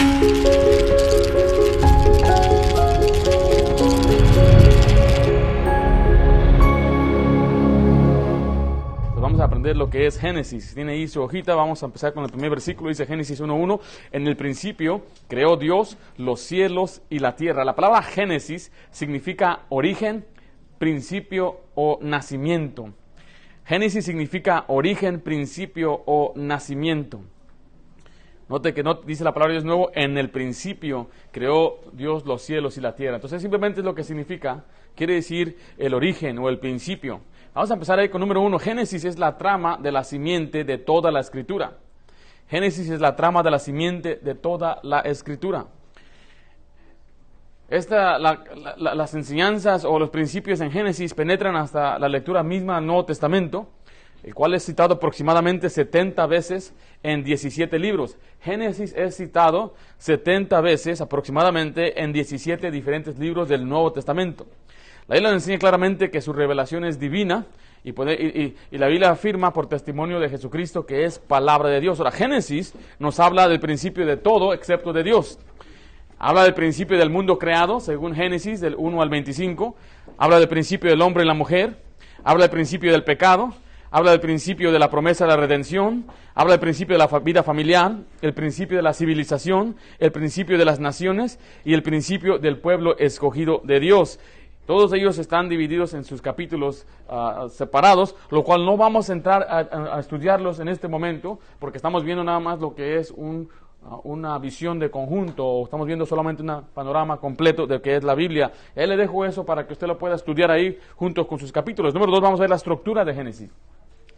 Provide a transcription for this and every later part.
Vamos a aprender lo que es Génesis. Si tiene ahí su hojita, vamos a empezar con el primer versículo. Dice Génesis 1:1. En el principio creó Dios los cielos y la tierra. La palabra Génesis significa origen, principio o nacimiento. Génesis significa origen, principio o nacimiento. Note que no dice la palabra Dios nuevo, en el principio creó Dios los cielos y la tierra. Entonces simplemente es lo que significa, quiere decir el origen o el principio. Vamos a empezar ahí con número 1. Génesis es la trama de la simiente de toda la Escritura. Génesis es la trama de la simiente de toda la Escritura. Las enseñanzas o los principios en Génesis penetran hasta la lectura misma del Nuevo Testamento, el cual es citado aproximadamente 70 veces en 17 libros. Génesis es citado 70 veces aproximadamente en 17 diferentes libros del Nuevo Testamento. La Biblia nos enseña claramente que su revelación es divina y la Biblia afirma por testimonio de Jesucristo que es palabra de Dios. Ahora, Génesis nos habla del principio de todo excepto de Dios. Habla del principio del mundo creado, según Génesis, del 1 al 25. Habla del principio del hombre y la mujer. Habla del principio del pecado. Habla del principio de la promesa de la redención. Habla del principio de la vida familiar. El principio de la civilización. El principio de las naciones. Y el principio del pueblo escogido de Dios. Todos ellos están divididos en sus capítulos separados, lo cual no vamos a entrar a estudiarlos en este momento, porque estamos viendo nada más lo que es una visión de conjunto, o estamos viendo solamente un panorama completo de lo que es la Biblia. Él le dejo eso para que usted lo pueda estudiar ahí junto con sus capítulos. Número 2, vamos a ver la estructura de Génesis.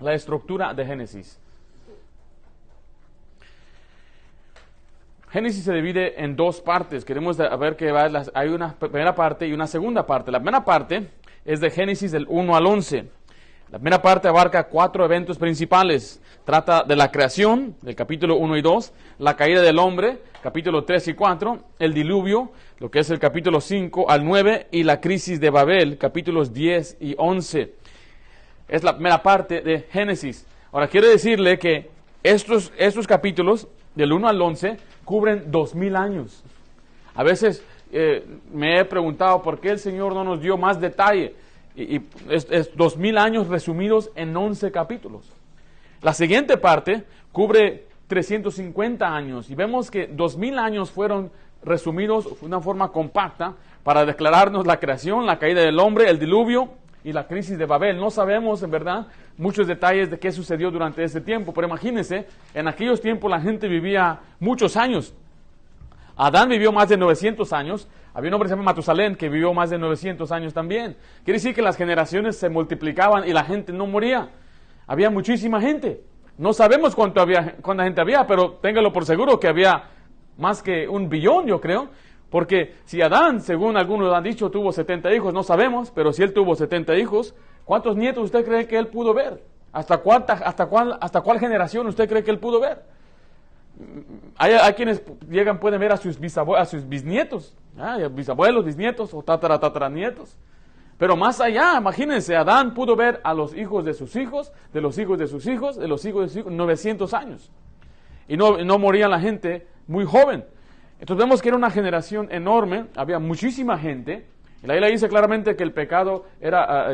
La estructura de Génesis. Génesis se divide en dos partes. Queremos ver que hay una primera parte y una segunda parte. La primera parte es de Génesis del 1 al 11. La primera parte abarca 4 eventos principales. Trata de la creación, del capítulo 1 y 2, la caída del hombre, capítulo 3 y 4, el diluvio, lo que es el capítulo 5 al 9, y la crisis de Babel, capítulos 10 y 11. Es la primera parte de Génesis. Ahora, quiero decirle que estos capítulos, del 1 al 11, cubren 2000 años. A veces me he preguntado por qué el Señor no nos dio más detalle. Y es 2000 años resumidos en 11 capítulos. La siguiente parte cubre 350 años. Y vemos que 2000 años fueron resumidos de una forma compacta para declararnos la creación, la caída del hombre, el diluvio y la crisis de Babel. No sabemos, en verdad, muchos detalles de qué sucedió durante ese tiempo, pero imagínense, en aquellos tiempos la gente vivía muchos años. Adán vivió más de 900 años, había un hombre que se llama Matusalén que vivió más de 900 años también. Quiere decir que las generaciones se multiplicaban y la gente no moría. Había muchísima gente. No sabemos cuánta gente había, pero téngalo por seguro que había más que 1 billón, yo creo. Porque si Adán, según algunos han dicho, tuvo 70 hijos, no sabemos, pero si él tuvo 70 hijos, ¿cuántos nietos usted cree que él pudo ver? ¿Hasta cuál generación usted cree que él pudo ver? Hay quienes pueden ver a sus bisnietos, bisabuelos, bisnietos o tataranietos. Pero más allá, imagínense, Adán pudo ver a los hijos de sus hijos, de los hijos de sus hijos, de los hijos de sus hijos, 900 años. Y no moría la gente muy joven. Entonces vemos que era una generación enorme, había muchísima gente. Y la Biblia dice claramente que el pecado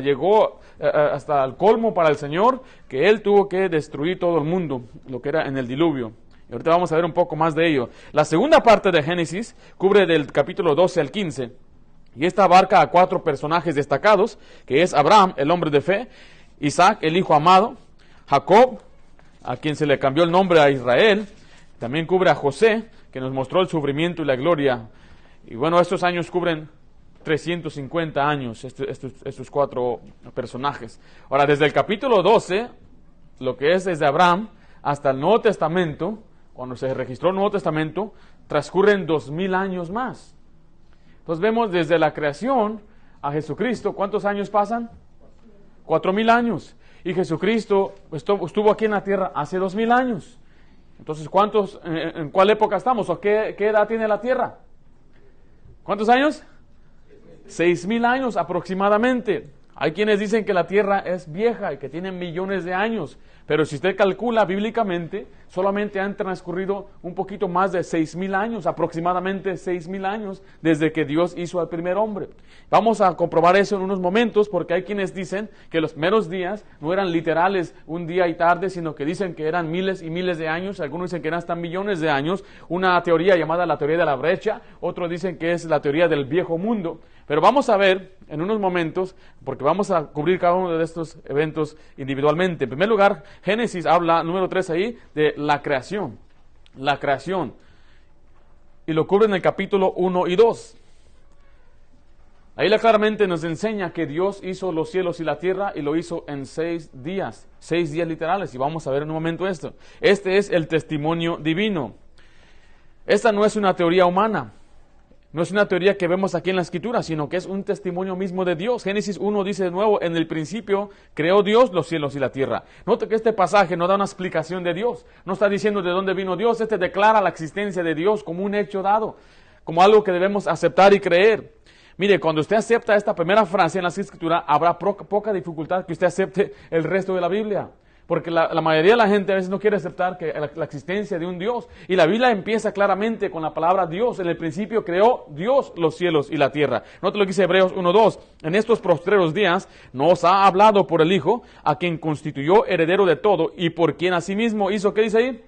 llegó hasta el colmo para el Señor, que Él tuvo que destruir todo el mundo, lo que era en el diluvio. Y ahorita vamos a ver un poco más de ello. La segunda parte de Génesis cubre del capítulo 12 al 15. Y esta abarca a 4 personajes destacados, que es Abraham, el hombre de fe, Isaac, el hijo amado, Jacob, a quien se le cambió el nombre a Israel. También cubre a José, que nos mostró el sufrimiento y la gloria. Y bueno, estos años cubren 350 años, estos 4 personajes. Ahora, desde el capítulo 12, lo que es desde Abraham hasta el Nuevo Testamento, cuando se registró el Nuevo Testamento, transcurren 2000 años más. Entonces vemos desde la creación a Jesucristo, ¿cuántos años pasan? 4000 años. Y Jesucristo estuvo aquí en la tierra hace 2000 años. Entonces, ¿en cuál época estamos? ¿O qué edad tiene la tierra? ¿Cuántos años? 6000 años aproximadamente. Hay quienes dicen que la tierra es vieja y que tiene millones de años. Pero si usted calcula bíblicamente, solamente han transcurrido un poquito más de 6,000 años, aproximadamente 6,000 años, desde que Dios hizo al primer hombre. Vamos a comprobar eso en unos momentos, porque hay quienes dicen que los primeros días no eran literales un día y tarde, sino que dicen que eran miles y miles de años, algunos dicen que eran hasta millones de años, una teoría llamada la teoría de la brecha, otros dicen que es la teoría del viejo mundo. Pero vamos a ver en unos momentos, porque vamos a cubrir cada uno de estos eventos individualmente. En primer lugar, Génesis habla, número 3 ahí, de la creación. La creación. Y lo cubre en el capítulo 1 y 2. Ahí claramente nos enseña que Dios hizo los cielos y la tierra y lo hizo en 6 días. 6 días literales. Y vamos a ver en un momento esto. Este es el testimonio divino. Esta no es una teoría humana. No es una teoría que vemos aquí en la Escritura, sino que es un testimonio mismo de Dios. Génesis 1 dice de nuevo, en el principio creó Dios los cielos y la tierra. Note que este pasaje no da una explicación de Dios. No está diciendo de dónde vino Dios. Este declara la existencia de Dios como un hecho dado, como algo que debemos aceptar y creer. Mire, cuando usted acepta esta primera frase en la Escritura, habrá poca dificultad que usted acepte el resto de la Biblia. Porque la mayoría de la gente a veces no quiere aceptar que la existencia de un Dios. Y la Biblia empieza claramente con la palabra Dios. En el principio creó Dios los cielos y la tierra. Note lo que dice Hebreos 1:2. En estos postreros días nos ha hablado por el Hijo, a quien constituyó heredero de todo y por quien asimismo hizo, ¿qué dice ahí?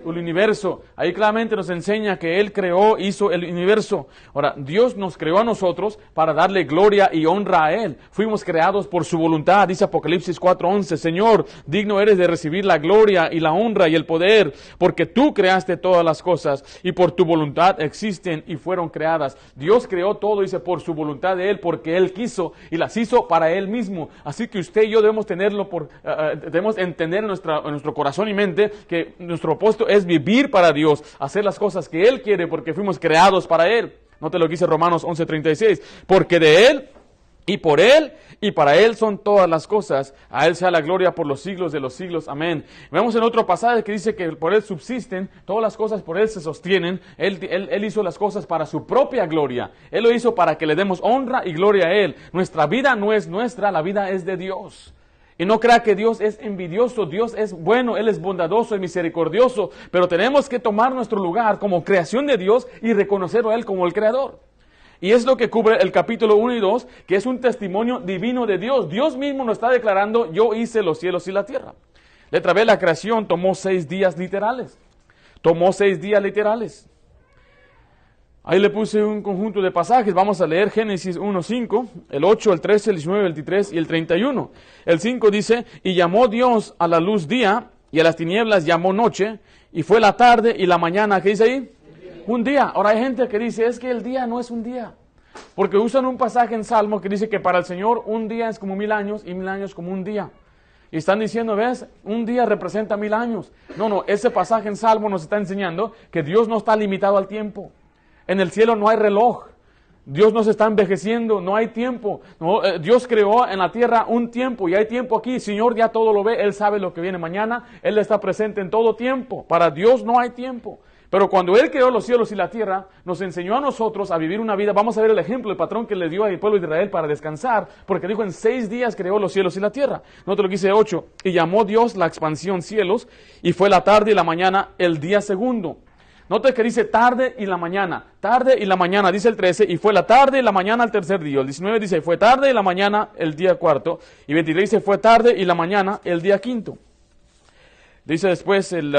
El universo. Ahí claramente nos enseña que Él creó, hizo el universo. Ahora, Dios nos creó a nosotros para darle gloria y honra a Él. Fuimos creados por su voluntad, dice Apocalipsis 4:11. Señor, digno eres de recibir la gloria y la honra y el poder, porque tú creaste todas las cosas y por tu voluntad existen y fueron creadas. Dios creó todo, dice, por su voluntad de Él, porque Él quiso y las hizo para Él mismo. Así que usted y yo debemos tenerlo debemos entender en nuestro corazón y mente que nuestro propósito es vivir para Dios, hacer las cosas que Él quiere porque fuimos creados para Él. Note lo que dice Romanos 11:36, porque de Él y para Él son todas las cosas, a Él sea la gloria por los siglos de los siglos, amén. Vemos en otro pasaje que dice que por Él subsisten, todas las cosas por Él se sostienen, Él hizo las cosas para su propia gloria, Él lo hizo para que le demos honra y gloria a Él. Nuestra vida no es nuestra, la vida es de Dios. Y no crea que Dios es envidioso, Dios es bueno, Él es bondadoso y misericordioso, pero tenemos que tomar nuestro lugar como creación de Dios y reconocerlo a Él como el Creador. Y es lo que cubre el capítulo 1 y 2, que es un testimonio divino de Dios. Dios mismo nos está declarando, yo hice los cielos y la tierra. Letra B, la creación tomó 6 días literales. Tomó 6 días literales. Ahí le puse un conjunto de pasajes. Vamos a leer Génesis 1:5, el 8, el 13, el 19, el 23 y el 31. El 5 dice, y llamó Dios a la luz día, y a las tinieblas llamó noche, y fue la tarde y la mañana. ¿Qué dice ahí? Un día. Ahora hay gente que dice, es que el día no es un día. Porque usan un pasaje en Salmo que dice que para el Señor un día es como 1000 años y 1000 años como un día. Y están diciendo, ¿ves? Un día representa 1000 años. No, ese pasaje en Salmo nos está enseñando que Dios no está limitado al tiempo. En el cielo no hay reloj. Dios no se está envejeciendo, no hay tiempo. No, Dios creó en la tierra un tiempo y hay tiempo aquí. El Señor ya todo lo ve, Él sabe lo que viene mañana, Él está presente en todo tiempo. Para Dios no hay tiempo. Pero cuando Él creó los cielos y la tierra, nos enseñó a nosotros a vivir una vida. Vamos a ver el ejemplo, el patrón que le dio al pueblo de Israel para descansar, porque dijo en 6 días creó los cielos y la tierra. Note lo que dice 8, y llamó Dios la expansión cielos, y fue la tarde y la mañana el día segundo. Note que dice tarde y la mañana, dice el 13, y fue la tarde y la mañana el tercer día. El 19 dice, fue tarde y la mañana el día cuarto, y 23 dice, fue tarde y la mañana el día quinto. Dice después el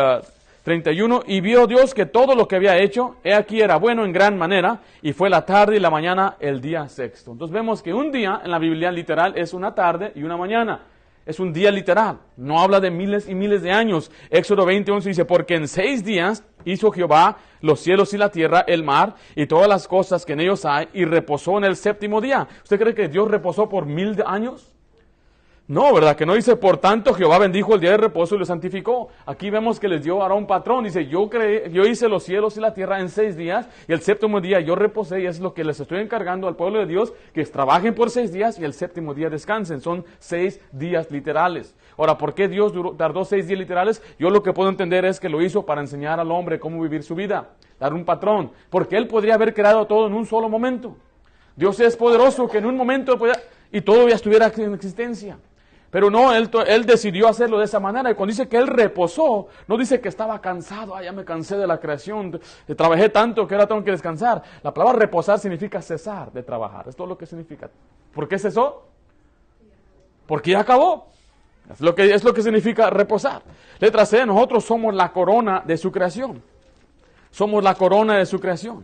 31, y vio Dios que todo lo que había hecho, he aquí era bueno en gran manera, y fue la tarde y la mañana el día sexto. Entonces vemos que un día en la Biblia literal es una tarde y una mañana. Es un día literal, no habla de miles y miles de años. Éxodo 20:11 dice, porque en 6 días hizo Jehová los cielos y la tierra, el mar y todas las cosas que en ellos hay, y reposó en el séptimo día. ¿Usted cree que Dios reposó por 1000 años? No, ¿verdad? Que no dice, por tanto Jehová bendijo el día de reposo y lo santificó. Aquí vemos que les dio ahora un patrón. Dice, yo hice los cielos y la tierra en 6 días, y el séptimo día yo reposé, y es lo que les estoy encargando al pueblo de Dios, que trabajen por 6 días y el séptimo día descansen. Son 6 días literales. Ahora, ¿por qué Dios tardó 6 días literales? Yo lo que puedo entender es que lo hizo para enseñar al hombre cómo vivir su vida, dar un patrón, porque Él podría haber creado todo en un solo momento. Dios es poderoso que en un momento y todo ya estuviera en existencia. Pero no, él decidió hacerlo de esa manera. Y cuando dice que él reposó, no dice que estaba cansado. Ya me cansé de la creación, trabajé tanto que ahora tengo que descansar. La palabra reposar significa cesar de trabajar. Es todo lo que significa. ¿Por qué cesó? Porque ya acabó. Es lo que significa reposar. Letra C, nosotros somos la corona de su creación. Somos la corona de su creación.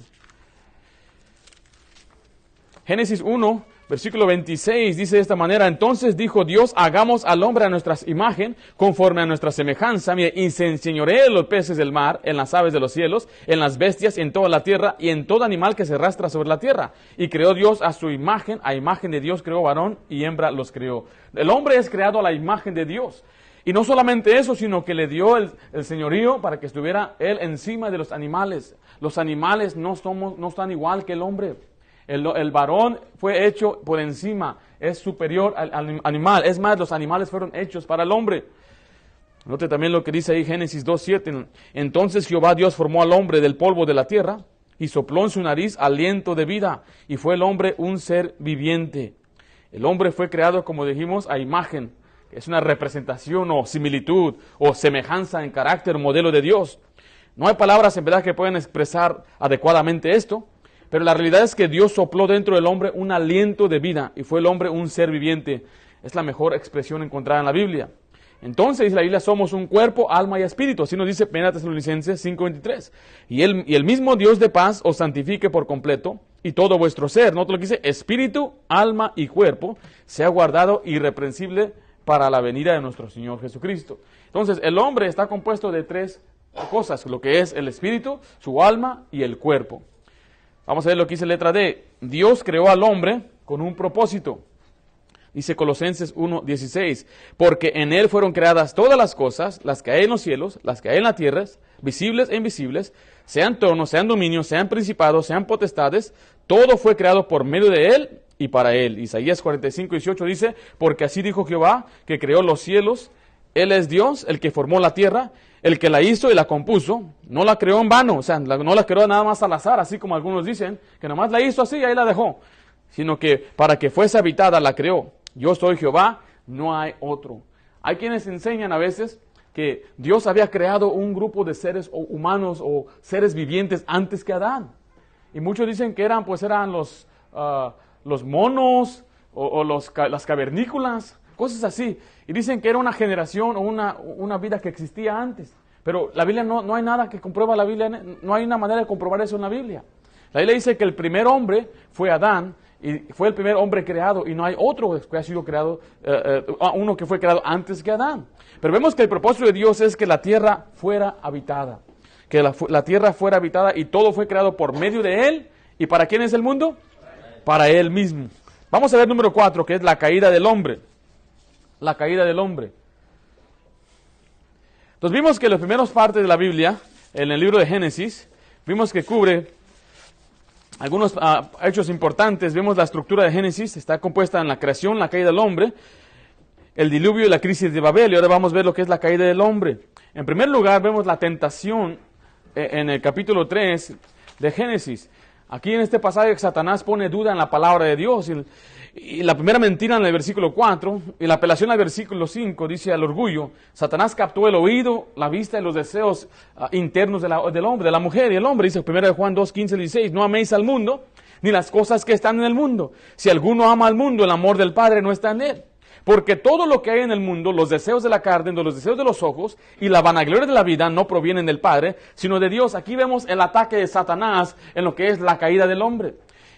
Génesis 1, versículo 26 dice de esta manera: entonces dijo Dios, hagamos al hombre a nuestra imagen, conforme a nuestra semejanza, y se enseñoree en los peces del mar, en las aves de los cielos, en las bestias, en toda la tierra, y en todo animal que se arrastra sobre la tierra. Y creó Dios a su imagen, a imagen de Dios creó varón y hembra los creó. El hombre es creado a la imagen de Dios. Y no solamente eso, sino que le dio el señorío para que estuviera él encima de los animales. Los animales no están igual que el hombre. El varón fue hecho por encima, es superior al animal. Es más, los animales fueron hechos para el hombre. Note también lo que dice ahí Génesis 2:7. Entonces Jehová Dios formó al hombre del polvo de la tierra y sopló en su nariz aliento de vida, y fue el hombre un ser viviente. El hombre fue creado, como dijimos, a imagen. Es una representación o similitud o semejanza en carácter, modelo de Dios. No hay palabras en verdad que puedan expresar adecuadamente esto, pero la realidad es que Dios sopló dentro del hombre un aliento de vida y fue el hombre un ser viviente. Es la mejor expresión encontrada en la Biblia. Entonces, dice la Biblia, somos un cuerpo, alma y espíritu. Así nos dice 1 Tesalonicenses 5:23. Y el mismo Dios de paz os santifique por completo, y todo vuestro ser, ¿no? Todo lo que dice, espíritu, alma y cuerpo, sea guardado irreprensible para la venida de nuestro Señor Jesucristo. Entonces, el hombre está compuesto de tres cosas, lo que es el espíritu, su alma y el cuerpo. Vamos a ver lo que dice letra D. Dios creó al hombre con un propósito. Dice Colosenses 1:16, porque en él fueron creadas todas las cosas, las que hay en los cielos, las que hay en la tierra, visibles e invisibles, sean tronos, sean dominios, sean principados, sean potestades, todo fue creado por medio de él y para él. Isaías 45:18 dice, porque así dijo Jehová, que creó los cielos, él es Dios, el que formó la tierra, el que la hizo y la compuso, no la creó en vano, o sea, no la creó nada más al azar, así como algunos dicen, que nomás la hizo así y ahí la dejó, sino que para que fuese habitada la creó. Yo soy Jehová, no hay otro. Hay quienes enseñan a veces que Dios había creado un grupo de seres humanos o seres vivientes antes que Adán. Y muchos dicen que eran los monos o las cavernícolas, cosas así. Y dicen que era una generación o una vida que existía antes. Pero la Biblia no hay nada que comprueba la Biblia, no hay una manera de comprobar eso en la Biblia. La Biblia dice que el primer hombre fue Adán, y fue el primer hombre creado, y no hay otro que ha sido creado, uno que fue creado antes que Adán. Pero vemos que el propósito de Dios es que la tierra fuera habitada. Que la tierra fuera habitada y todo fue creado por medio de Él. ¿Y para quién es el mundo? Para Él mismo. Vamos a ver número 4, que es la caída del hombre. La caída del hombre. Entonces vimos que las primeras partes de la Biblia, en el libro de Génesis, vimos que cubre algunos hechos importantes. Vemos la estructura de Génesis, está compuesta en la creación, la caída del hombre, el diluvio y la crisis de Babel. Y ahora vamos a ver lo que es la caída del hombre. En primer lugar, vemos la tentación en el capítulo 3 de Génesis. Aquí en este pasaje Satanás pone duda en la palabra de Dios. Y la primera mentira en el versículo 4, y la apelación al versículo 5, dice al orgullo. Satanás captó el oído, la vista y los deseos internos del hombre, de la mujer y el hombre. Dice 1 Juan 2, 15, 16, no améis al mundo, ni las cosas que están en el mundo. Si alguno ama al mundo, el amor del Padre no está en él. Porque todo lo que hay en el mundo, los deseos de la carne, los deseos de los ojos y la vanagloria de la vida no provienen del Padre, sino de Dios. Aquí vemos el ataque de Satanás en lo que es la caída del hombre.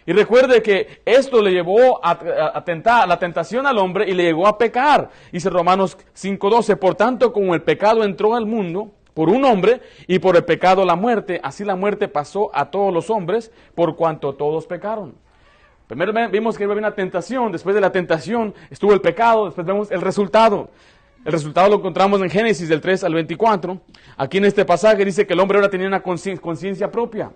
Y recuerde que esto le llevó a la tentación al hombre y le llevó a pecar. Dice Romanos 5:12, por tanto como el pecado entró al mundo por un hombre y por el pecado la muerte, así la muerte pasó a todos los hombres por cuanto todos pecaron. Primero vimos que iba a haber una tentación, después de la tentación estuvo el pecado, después vemos el resultado. El resultado lo encontramos en Génesis del 3 al 24. Aquí en este pasaje dice que el hombre ahora tenía una conciencia propia.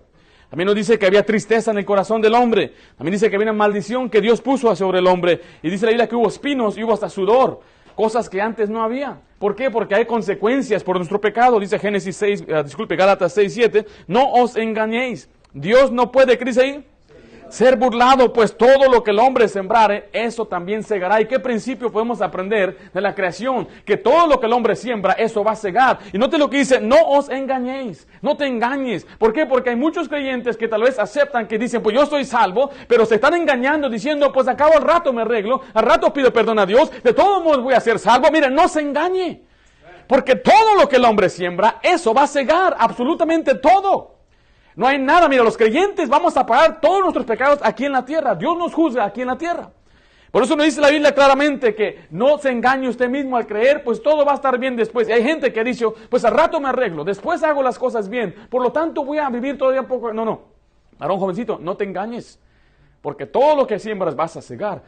También nos dice que había tristeza en el corazón del hombre. También dice que había una maldición que Dios puso sobre el hombre. Y dice la Biblia que hubo espinos y hubo hasta sudor. Cosas que antes no había. ¿Por qué? Porque hay consecuencias por nuestro pecado. Dice Gálatas 6:7. No os engañéis. Dios no puede, ¿qué dice ahí? Ser burlado, pues todo lo que el hombre sembrare, eso también segará. ¿Y qué principio podemos aprender de la creación? Que todo lo que el hombre siembra, eso va a segar. Y note lo que dice, no os engañéis, no te engañes. ¿Por qué? Porque hay muchos creyentes que tal vez aceptan, que dicen, pues yo estoy salvo, pero se están engañando diciendo, pues acabo al rato me arreglo, al rato pido perdón a Dios, de todos modos voy a ser salvo. Miren, no se engañe. Porque todo lo que el hombre siembra, eso va a cegar, absolutamente todo. No hay nada, mira, los creyentes vamos a pagar todos nuestros pecados aquí en la tierra. Dios nos juzga aquí en la tierra. Por eso nos dice la Biblia claramente que no se engañe usted mismo al creer, pues todo va a estar bien después. Y hay gente que dice, pues al rato me arreglo, después hago las cosas bien, por lo tanto voy a vivir todavía un poco. No, varón jovencito, no te engañes, porque todo lo que siembras vas a cegar.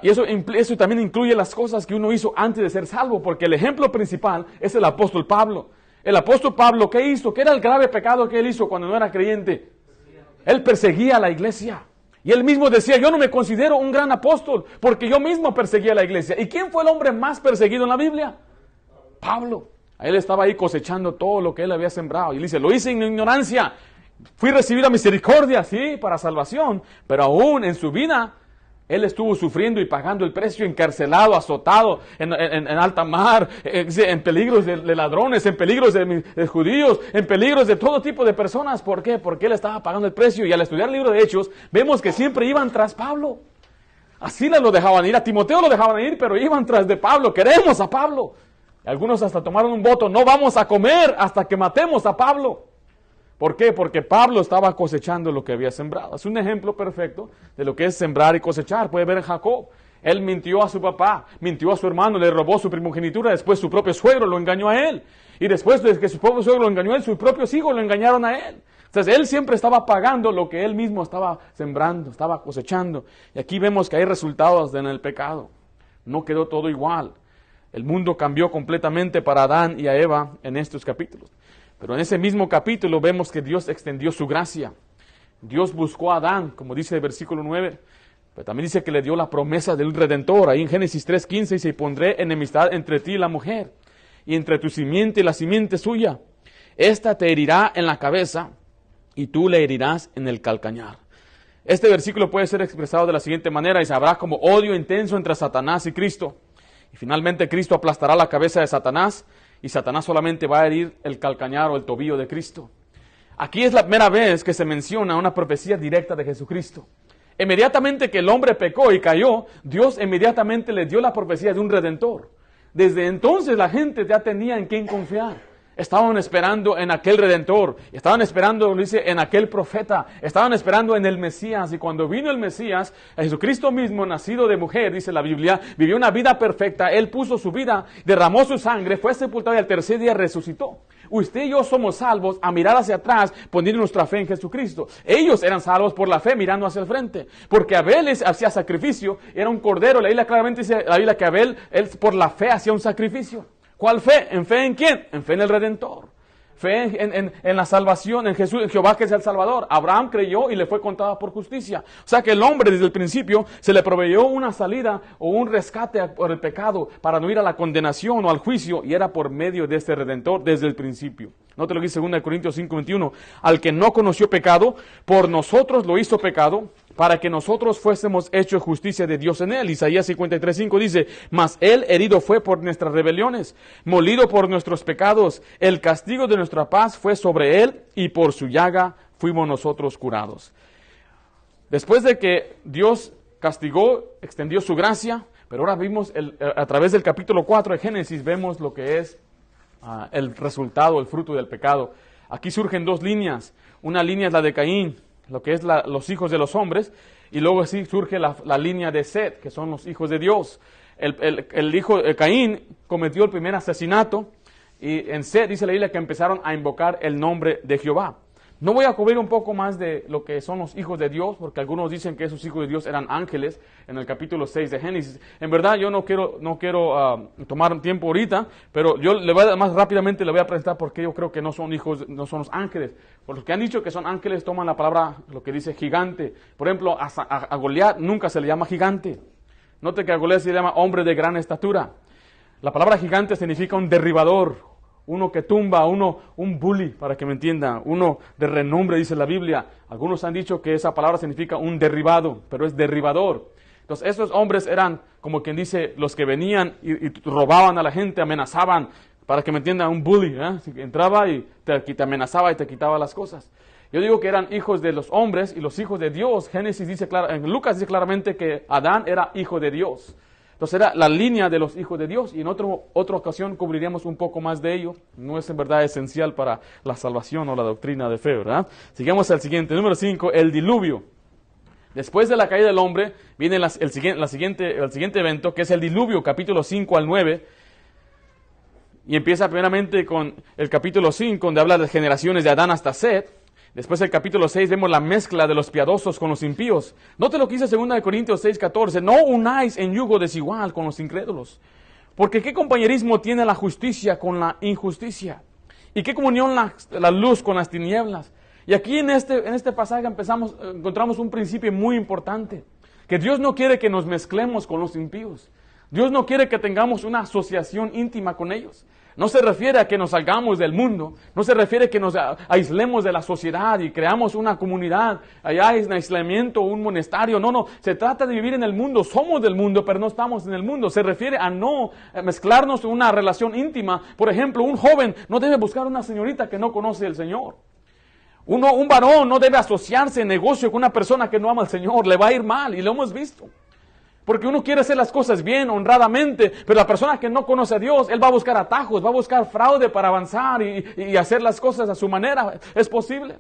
Y eso también incluye las cosas que uno hizo antes de ser salvo, porque el ejemplo principal es el apóstol Pablo. El apóstol Pablo, ¿qué hizo? ¿Qué era el grave pecado que él hizo cuando no era creyente? Él perseguía a la iglesia. Y él mismo decía, yo no me considero un gran apóstol, porque yo mismo perseguía a la iglesia. ¿Y quién fue el hombre más perseguido en la Biblia? Pablo. Él estaba ahí cosechando todo lo que él había sembrado. Y él dice, lo hice en ignorancia. Fui recibida misericordia, sí, para salvación. Pero aún en su vida, él estuvo sufriendo y pagando el precio, encarcelado, azotado, en alta mar, en peligros de ladrones, en peligros de judíos, en peligros de todo tipo de personas. ¿Por qué? Porque él estaba pagando el precio. Y al estudiar el libro de Hechos, vemos que siempre iban tras Pablo. A Silas lo dejaban ir, a Timoteo lo dejaban ir, pero iban tras de Pablo. Queremos a Pablo. Y algunos hasta tomaron un voto, no vamos a comer hasta que matemos a Pablo. ¿Por qué? Porque Pablo estaba cosechando lo que había sembrado. Es un ejemplo perfecto de lo que es sembrar y cosechar. Puede ver en Jacob. Él mintió a su papá, mintió a su hermano, le robó su primogenitura, después su propio suegro lo engañó a él. Y después de que su propio suegro lo engañó a él, sus propios hijos lo engañaron a él. Entonces él siempre estaba pagando lo que él mismo estaba sembrando, estaba cosechando. Y aquí vemos que hay resultados en el pecado. No quedó todo igual. El mundo cambió completamente para Adán y a Eva en estos capítulos. Pero en ese mismo capítulo vemos que Dios extendió su gracia. Dios buscó a Adán, como dice el versículo 9. Pero también dice que le dio la promesa del Redentor. Ahí en Génesis 3:15 dice, y pondré enemistad entre ti y la mujer, y entre tu simiente y la simiente suya. Esta te herirá en la cabeza, y tú le herirás en el calcañar. Este versículo puede ser expresado de la siguiente manera, y habrá como odio intenso entre Satanás y Cristo. Y finalmente Cristo aplastará la cabeza de Satanás, y Satanás solamente va a herir el calcañar o el tobillo de Cristo. Aquí es la primera vez que se menciona una profecía directa de Jesucristo. Inmediatamente que el hombre pecó y cayó, Dios inmediatamente le dio la profecía de un Redentor. Desde entonces la gente ya tenía en quién confiar. Estaban esperando en aquel Redentor, estaban esperando, dice, en aquel profeta, estaban esperando en el Mesías. Y cuando vino el Mesías, Jesucristo mismo, nacido de mujer, dice la Biblia, vivió una vida perfecta. Él puso su vida, derramó su sangre, fue sepultado y al tercer día resucitó. Usted y yo somos salvos a mirar hacia atrás, poniendo nuestra fe en Jesucristo. Ellos eran salvos por la fe, mirando hacia el frente. Porque Abel hacía sacrificio, era un cordero. La Biblia claramente dice la Biblia que Abel, él por la fe hacía un sacrificio. ¿Cuál fe? ¿En fe en quién? En fe en el Redentor. Fe en la salvación, en Jesús, en Jehová que es el Salvador. Abraham creyó y le fue contada por justicia. O sea que el hombre desde el principio se le proveyó una salida o un rescate por el pecado para no ir a la condenación o al juicio, y era por medio de este Redentor desde el principio. Note lo que dice 2 Corintios 5:21. Al que no conoció pecado, por nosotros lo hizo pecado, para que nosotros fuésemos hechos justicia de Dios en él. Isaías 53:5 dice, mas él herido fue por nuestras rebeliones, molido por nuestros pecados, el castigo de nuestra paz fue sobre él, y por su llaga fuimos nosotros curados. Después de que Dios castigó, extendió su gracia, pero ahora vimos, a través del capítulo 4 de Génesis, vemos lo que es el resultado, el fruto del pecado. Aquí surgen dos líneas. Una línea es la de Caín, lo que es los hijos de los hombres, y luego así surge la línea de Set, que son los hijos de Dios. El hijo de Caín cometió el primer asesinato, y en Set dice la Biblia que empezaron a invocar el nombre de Jehová. No voy a cubrir un poco más de lo que son los hijos de Dios, porque algunos dicen que esos hijos de Dios eran ángeles en el capítulo 6 de Génesis. En verdad yo no quiero tomar tiempo ahorita, pero yo más rápidamente le voy a presentar porque yo creo que no son hijos, no son los ángeles. Por los que han dicho que son ángeles toman la palabra, lo que dice gigante. Por ejemplo, a Goliat nunca se le llama gigante. Note que a Goliat se le llama hombre de gran estatura. La palabra gigante significa un derribador, uno que tumba, un bully, para que me entiendan, uno de renombre, dice la Biblia. Algunos han dicho que esa palabra significa un derribado, pero es derribador. Entonces, esos hombres eran, como quien dice, los que venían y robaban a la gente, amenazaban, para que me entiendan, un bully, ¿eh? Entraba y te amenazaba y te quitaba las cosas. Yo digo que eran hijos de los hombres y los hijos de Dios. Génesis dice en Lucas dice claramente que Adán era hijo de Dios. Entonces era la línea de los hijos de Dios, y en otra ocasión cubriríamos un poco más de ello. No es en verdad esencial para la salvación o la doctrina de fe, ¿verdad? Sigamos al siguiente, número 5, el diluvio. Después de la caída del hombre, viene el siguiente evento, que es el diluvio, capítulo 5 al 9. Y empieza primeramente con el capítulo 5, donde habla de las generaciones de Adán hasta Set. Después el capítulo 6 vemos la mezcla de los piadosos con los impíos. Note lo que dice 2 Corintios 6:14. No unáis en yugo desigual con los incrédulos. Porque ¿qué compañerismo tiene la justicia con la injusticia? ¿Y qué comunión la luz con las tinieblas? Y aquí en este pasaje encontramos un principio muy importante. Que Dios no quiere que nos mezclemos con los impíos. Dios no quiere que tengamos una asociación íntima con ellos. No se refiere a que nos salgamos del mundo, no se refiere a que nos aislemos de la sociedad y creamos una comunidad, allá en aislamiento, un monasterio. No, se trata de vivir en el mundo, somos del mundo, pero no estamos en el mundo. Se refiere a no mezclarnos en una relación íntima. Por ejemplo, un joven no debe buscar una señorita que no conoce al Señor. Un varón no debe asociarse en negocio con una persona que no ama al Señor, le va a ir mal, y lo hemos visto. Porque uno quiere hacer las cosas bien, honradamente, pero la persona que no conoce a Dios, él va a buscar atajos, va a buscar fraude para avanzar y hacer las cosas a su manera. Es posible.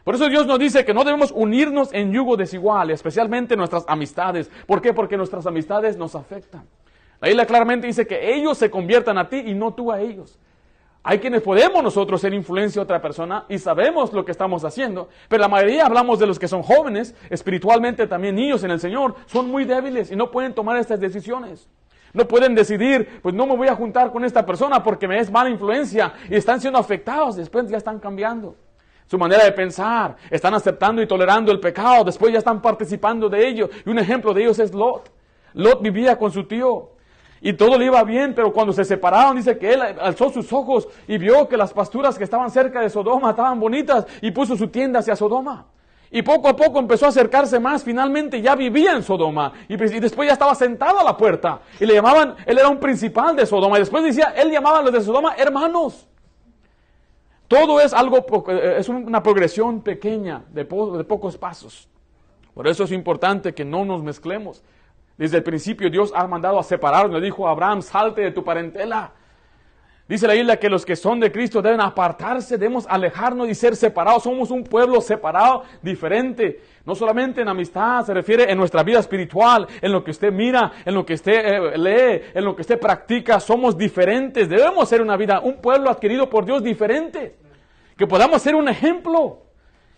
Por eso Dios nos dice que no debemos unirnos en yugo desigual, especialmente nuestras amistades. ¿Por qué? Porque nuestras amistades nos afectan. La Biblia claramente dice que ellos se conviertan a ti y no tú a ellos. Hay quienes podemos nosotros ser influencia a otra persona y sabemos lo que estamos haciendo, pero la mayoría hablamos de los que son jóvenes, espiritualmente también niños en el Señor, son muy débiles y no pueden tomar estas decisiones. No pueden decidir, pues no me voy a juntar con esta persona porque me es mala influencia, y están siendo afectados, después ya están cambiando su manera de pensar, están aceptando y tolerando el pecado, después ya están participando de ello. Y un ejemplo de ellos es Lot. Lot vivía con su tío. Y todo le iba bien, pero cuando se separaron, dice que él alzó sus ojos y vio que las pasturas que estaban cerca de Sodoma estaban bonitas y puso su tienda hacia Sodoma. Y poco a poco empezó a acercarse más, finalmente ya vivía en Sodoma. Y después ya estaba sentado a la puerta. Y le llamaban, él era un principal de Sodoma. Y después decía, él llamaba a los de Sodoma hermanos. Todo es es una progresión pequeña, de pocos pasos. Por eso es importante que no nos mezclemos. Desde el principio Dios ha mandado a separarnos. Le dijo a Abraham, salte de tu parentela. Dice la Biblia que los que son de Cristo deben apartarse, debemos alejarnos y ser separados. Somos un pueblo separado, diferente. No solamente en amistad, se refiere en nuestra vida espiritual, en lo que usted mira, en lo que usted lee, en lo que usted practica. Somos diferentes. Debemos ser una vida, un pueblo adquirido por Dios diferente. Que podamos ser un ejemplo.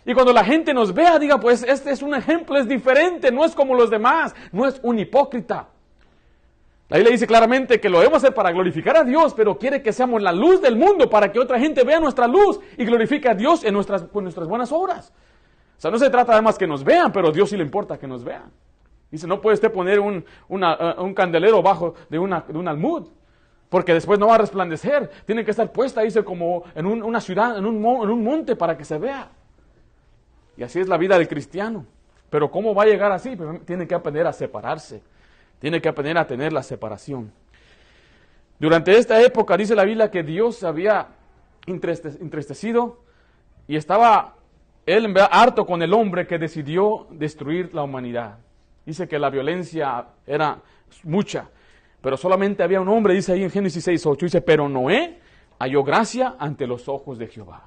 Y cuando la gente nos vea, diga, pues este es un ejemplo, es diferente, no es como los demás, no es un hipócrita. La Biblia dice claramente que lo debemos hacer para glorificar a Dios, pero quiere que seamos la luz del mundo para que otra gente vea nuestra luz y glorifique a Dios con nuestras buenas obras. O sea, no se trata además que nos vean, pero a Dios sí le importa que nos vean. Dice, no puede usted poner un candelero bajo de un almud, porque después no va a resplandecer. Tiene que estar puesta, dice, como en una ciudad, en un monte para que se vea. Y así es la vida del cristiano. Pero ¿cómo va a llegar así? Pues tiene que aprender a separarse. Tiene que aprender a tener la separación. Durante esta época dice la Biblia que Dios se había entristecido y estaba él harto con el hombre que decidió destruir la humanidad. Dice que la violencia era mucha, pero solamente había un hombre, dice ahí en Génesis 6:8, dice, pero Noé halló gracia ante los ojos de Jehová.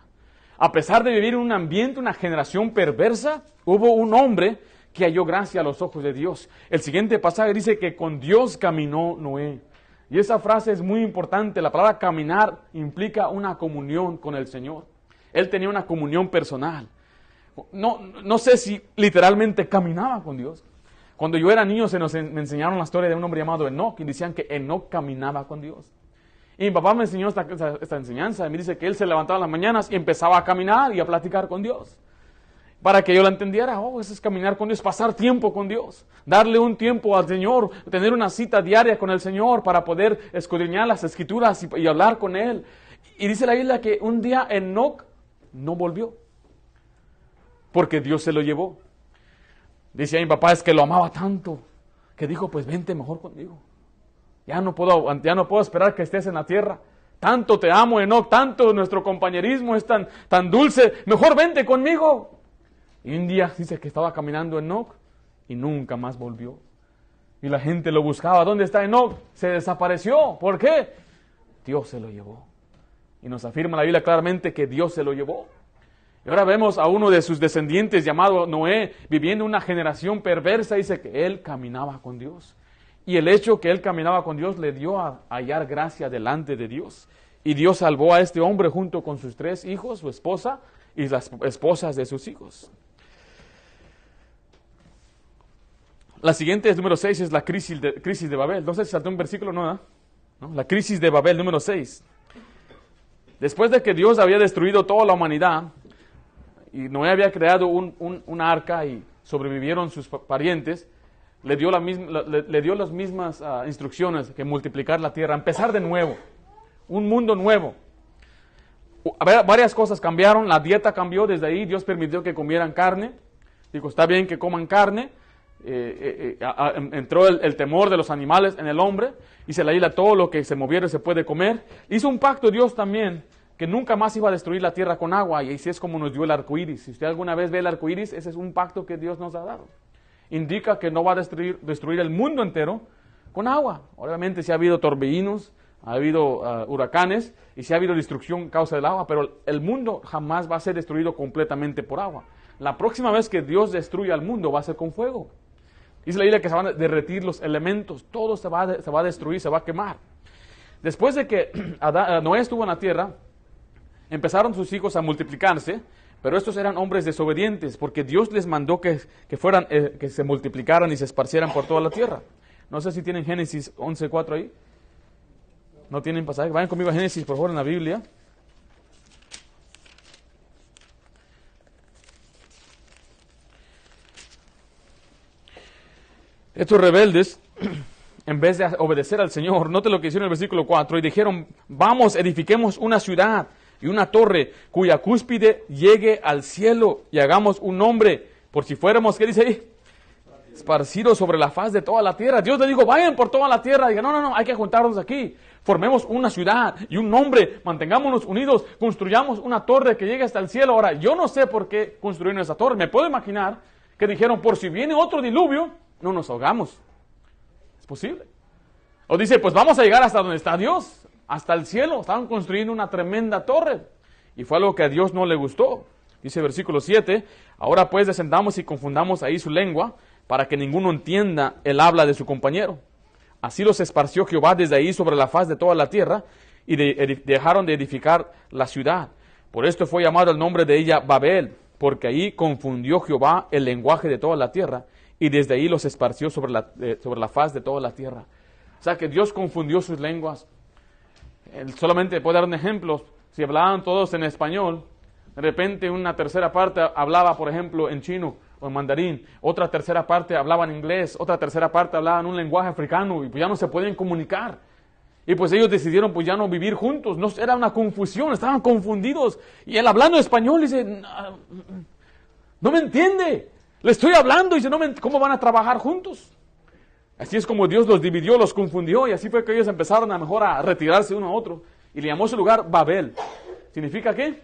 A pesar de vivir en un ambiente, una generación perversa, hubo un hombre que halló gracia a los ojos de Dios. El siguiente pasaje dice que con Dios caminó Noé. Y esa frase es muy importante. La palabra caminar implica una comunión con el Señor. Él tenía una comunión personal. No sé si literalmente caminaba con Dios. Cuando yo era niño me enseñaron la historia de un hombre llamado Enoc y decían que Enoc caminaba con Dios. Y mi papá me enseñó esta enseñanza. Y me dice que él se levantaba en las mañanas y empezaba a caminar y a platicar con Dios. Para que yo la entendiera, eso es caminar con Dios, pasar tiempo con Dios. Darle un tiempo al Señor, tener una cita diaria con el Señor para poder escudriñar las Escrituras y hablar con Él. Y dice la Biblia que un día Enoc no volvió, porque Dios se lo llevó. Dice a mi papá, es que lo amaba tanto, que dijo, pues vente mejor conmigo. Ya no puedo esperar que estés en la tierra. Tanto te amo, Enoc, tanto nuestro compañerismo es tan dulce, mejor vente conmigo. Y un día dice que estaba caminando Enoc y nunca más volvió. Y la gente lo buscaba. ¿Dónde está Enoc? Se desapareció. ¿Por qué? Dios se lo llevó. Y nos afirma la Biblia claramente que Dios se lo llevó. Y ahora vemos a uno de sus descendientes llamado Noé viviendo una generación perversa. Dice que él caminaba con Dios. Y el hecho que él caminaba con Dios le dio a hallar gracia delante de Dios. Y Dios salvó a este hombre junto con sus 3 hijos, su esposa y las esposas de sus hijos. La siguiente, número 6, es la crisis de Babel. No sé si saltó un versículo, ¿no? La crisis de Babel, número 6. Después de que Dios había destruido toda la humanidad, y Noé había creado un arca y sobrevivieron sus parientes, le dio las mismas instrucciones que multiplicar la tierra, empezar de nuevo, un mundo nuevo. Varias cosas cambiaron, la dieta cambió, desde ahí Dios permitió que comieran carne. Dijo, está bien que coman carne. Entró el temor de los animales en el hombre, y se la isla todo lo que se moviera se puede comer. Hizo un pacto Dios también que nunca más iba a destruir la tierra con agua, y así es como nos dio el arco iris. Si usted alguna vez ve el arco iris, ese es un pacto que Dios nos ha dado. Indica que no va a destruir el mundo entero con agua. Obviamente si ha habido torbellinos, ha habido huracanes, y si ha habido destrucción a causa del agua, pero el mundo jamás va a ser destruido completamente por agua. La próxima vez que Dios destruya el mundo va a ser con fuego. Dice la Biblia que se van a derretir los elementos, todo se va a destruir, se va a quemar. Después de que Noé estuvo en la tierra, empezaron sus hijos a multiplicarse, pero estos eran hombres desobedientes, porque Dios les mandó que se multiplicaran y se esparcieran por toda la tierra. No sé si tienen Génesis 11:4 ahí. ¿No tienen pasaje? Vayan conmigo a Génesis, por favor, en la Biblia. Estos rebeldes, en vez de obedecer al Señor, note lo que hicieron en el versículo 4, y dijeron, vamos, edifiquemos una ciudad y una torre cuya cúspide llegue al cielo, y hagamos un nombre, por si fuéramos, ¿qué dice ahí? Esparcidos sobre la faz de toda la tierra. Dios le dijo, vayan por toda la tierra. Digan, no, hay que juntarnos aquí. Formemos una ciudad y un nombre, mantengámonos unidos, construyamos una torre que llegue hasta el cielo. Ahora, yo no sé por qué construyeron esa torre. Me puedo imaginar que dijeron, por si viene otro diluvio, no nos ahogamos. Es posible. O dice, pues vamos a llegar hasta donde está Dios, hasta el cielo. Estaban construyendo una tremenda torre. Y fue algo que a Dios no le gustó. Dice versículo 7, ahora pues descendamos y confundamos ahí su lengua, para que ninguno entienda el habla de su compañero. Así los esparció Jehová desde ahí sobre la faz de toda la tierra, y dejaron de edificar la ciudad. Por esto fue llamado el nombre de ella Babel, porque ahí confundió Jehová el lenguaje de toda la tierra, y desde ahí los esparció sobre la faz de toda la tierra. O sea que Dios confundió sus lenguas. Él solamente puede dar un ejemplo. Si hablaban todos en español, de repente una tercera parte hablaba, por ejemplo, en chino o en mandarín, otra tercera parte hablaba en inglés, otra tercera parte hablaba en un lenguaje africano, y pues ya no se podían comunicar. Y pues ellos decidieron pues ya no vivir juntos. No, era una confusión, estaban confundidos. Y él hablando español dice, no me entiende, le estoy hablando, y dice, ¿cómo van a trabajar juntos? Así es como Dios los dividió, los confundió, y así fue que ellos empezaron a retirarse uno a otro. Y le llamó su lugar Babel. ¿Significa qué?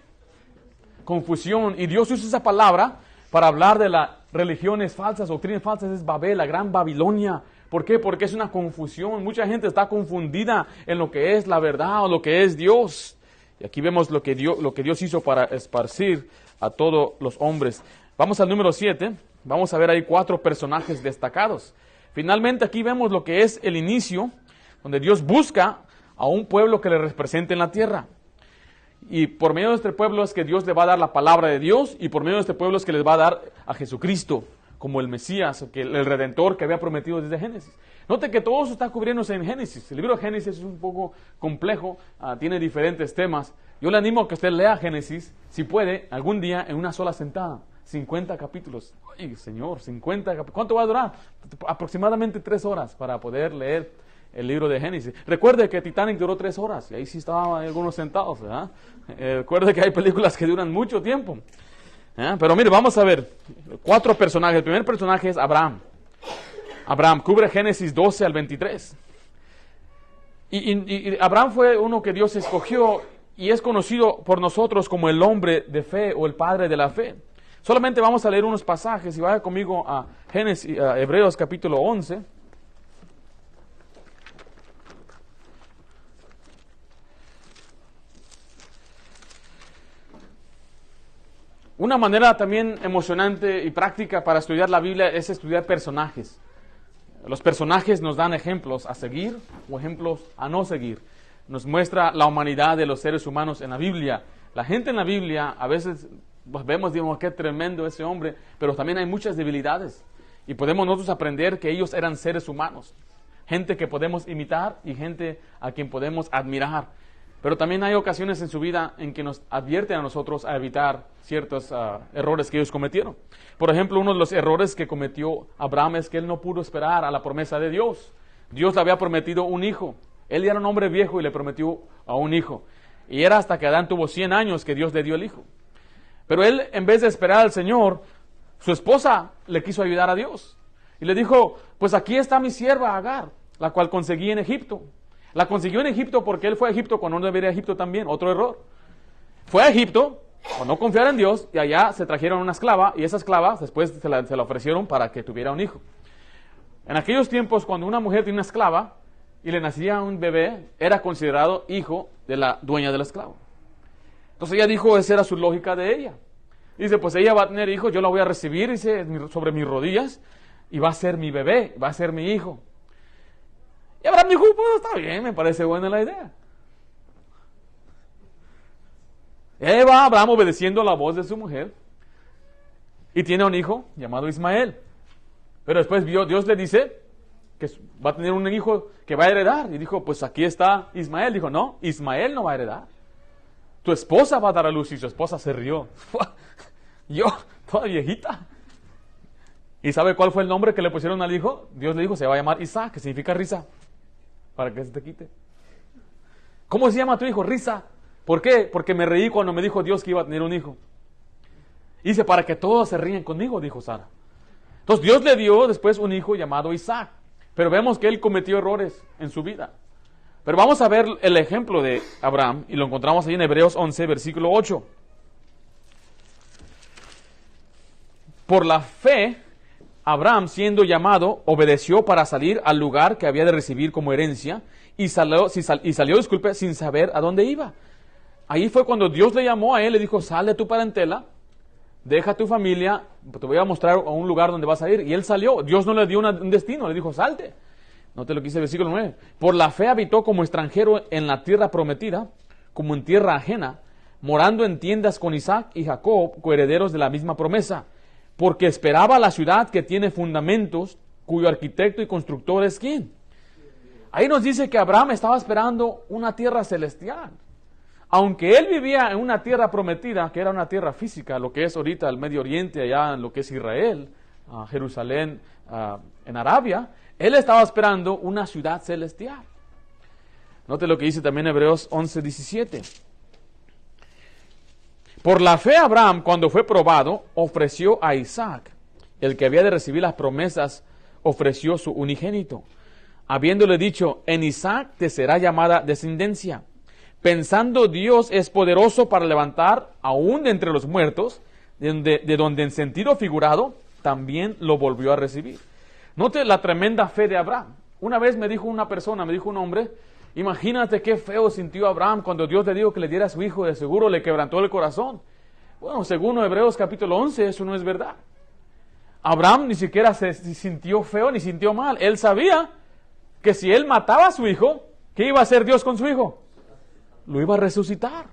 Confusión. Y Dios usa esa palabra para hablar de las religiones falsas, doctrinas falsas. Es Babel, la gran Babilonia. ¿Por qué? Porque es una confusión. Mucha gente está confundida en lo que es la verdad o lo que es Dios. Y aquí vemos lo que Dios hizo para esparcir a todos los hombres. Vamos al número 7. Vamos a ver ahí 4 personajes destacados. Finalmente aquí vemos lo que es el inicio, donde Dios busca a un pueblo que le represente en la tierra. Y por medio de este pueblo es que Dios le va a dar la palabra de Dios, y por medio de este pueblo es que les va a dar a Jesucristo como el Mesías, el Redentor que había prometido desde Génesis. Note que todo eso está cubriéndose en Génesis. El libro de Génesis es un poco complejo, tiene diferentes temas. Yo le animo a que usted lea Génesis, si puede, algún día en una sola sentada. 50 capítulos. Ay, Señor, 50 capítulos. ¿Cuánto va a durar? Aproximadamente 3 horas para poder leer el libro de Génesis. Recuerde que Titanic duró 3 horas, y ahí sí estaban algunos sentados, ¿verdad? Recuerde que hay películas que duran mucho tiempo. Pero mire, vamos a ver 4 personajes. El primer personaje es Abraham. Abraham cubre Génesis 12 al 23. Y Abraham fue uno que Dios escogió y es conocido por nosotros como el hombre de fe o el padre de la fe. Solamente vamos a leer unos pasajes y vaya conmigo a Hebreos capítulo 11. Una manera también emocionante y práctica para estudiar la Biblia es estudiar personajes. Los personajes nos dan ejemplos a seguir o ejemplos a no seguir. Nos muestra la humanidad de los seres humanos en la Biblia. La gente en la Biblia, a veces vemos, digamos, qué tremendo ese hombre, pero también hay muchas debilidades. Y podemos nosotros aprender que ellos eran seres humanos. Gente que podemos imitar y gente a quien podemos admirar. Pero también hay ocasiones en su vida en que nos advierten a nosotros a evitar ciertos errores que ellos cometieron. Por ejemplo, uno de los errores que cometió Abraham es que él no pudo esperar a la promesa de Dios. Dios le había prometido un hijo. Él ya era un hombre viejo y le prometió a un hijo. Y era hasta que Adán tuvo 100 años que Dios le dio el hijo. Pero él, en vez de esperar al Señor, su esposa le quiso ayudar a Dios. Y le dijo, pues aquí está mi sierva Agar, la cual conseguí en Egipto. La consiguió en Egipto porque él fue a Egipto cuando no debería ir a Egipto también. Otro error. Fue a Egipto por no confiar en Dios y allá se trajeron una esclava y esa esclava después se la ofrecieron para que tuviera un hijo. En aquellos tiempos, cuando una mujer tenía una esclava y le nacía un bebé, era considerado hijo de la dueña de la esclava. Entonces ella dijo, esa era su lógica de ella. Dice, pues ella va a tener hijos, yo la voy a recibir, dice, sobre mis rodillas y va a ser mi bebé, va a ser mi hijo. Y Abraham dijo, pues está bien, me parece buena la idea. Y ahí va Abraham obedeciendo la voz de su mujer y tiene un hijo llamado Ismael. Pero después Dios le dice que va a tener un hijo que va a heredar. Y dijo, pues aquí está Ismael. Dijo, no, Ismael no va a heredar. Tu esposa va a dar a luz. Y su esposa se rió. Yo, toda viejita. ¿Y sabe cuál fue el nombre que le pusieron al hijo? Dios le dijo, se va a llamar Isaac, que significa risa. Para que se te quite. ¿Cómo se llama tu hijo? Risa. ¿Por qué? Porque me reí cuando me dijo Dios que iba a tener un hijo. Dice, para que todos se ríen conmigo, dijo Sara. Entonces Dios le dio después un hijo llamado Isaac. Pero vemos que él cometió errores en su vida. Pero vamos a ver el ejemplo de Abraham y lo encontramos ahí en Hebreos 11, versículo 8. Por la fe, Abraham, siendo llamado, obedeció para salir al lugar que había de recibir como herencia y salió, sin saber a dónde iba. Ahí fue cuando Dios le llamó a él, le dijo, sal de tu parentela, deja tu familia, te voy a mostrar a un lugar donde vas a ir. Y él salió, Dios no le dio un destino, le dijo, salte. Note lo que dice el versículo 9. Por la fe habitó como extranjero en la tierra prometida, como en tierra ajena, morando en tiendas con Isaac y Jacob, coherederos de la misma promesa. Porque esperaba la ciudad que tiene fundamentos, cuyo arquitecto y constructor es ¿quién? Ahí nos dice que Abraham estaba esperando una tierra celestial. Aunque él vivía en una tierra prometida, que era una tierra física, lo que es ahorita el Medio Oriente, allá en lo que es Israel, Jerusalén, en Arabia, él estaba esperando una ciudad celestial. Note lo que dice también Hebreos 11:17. Por la fe Abraham, cuando fue probado, ofreció a Isaac, el que había de recibir las promesas, ofreció su unigénito, habiéndole dicho, en Isaac te será llamada descendencia. Pensando Dios es poderoso para levantar aún de entre los muertos, de donde en sentido figurado también lo volvió a recibir. Note la tremenda fe de Abraham. Una vez me dijo un hombre, imagínate qué feo sintió Abraham cuando Dios le dijo que le diera a su hijo, de seguro le quebrantó el corazón. Bueno, según Hebreos capítulo 11, eso no es verdad. Abraham ni siquiera se sintió feo ni sintió mal. Él sabía que si él mataba a su hijo, ¿qué iba a hacer Dios con su hijo? Lo iba a resucitar.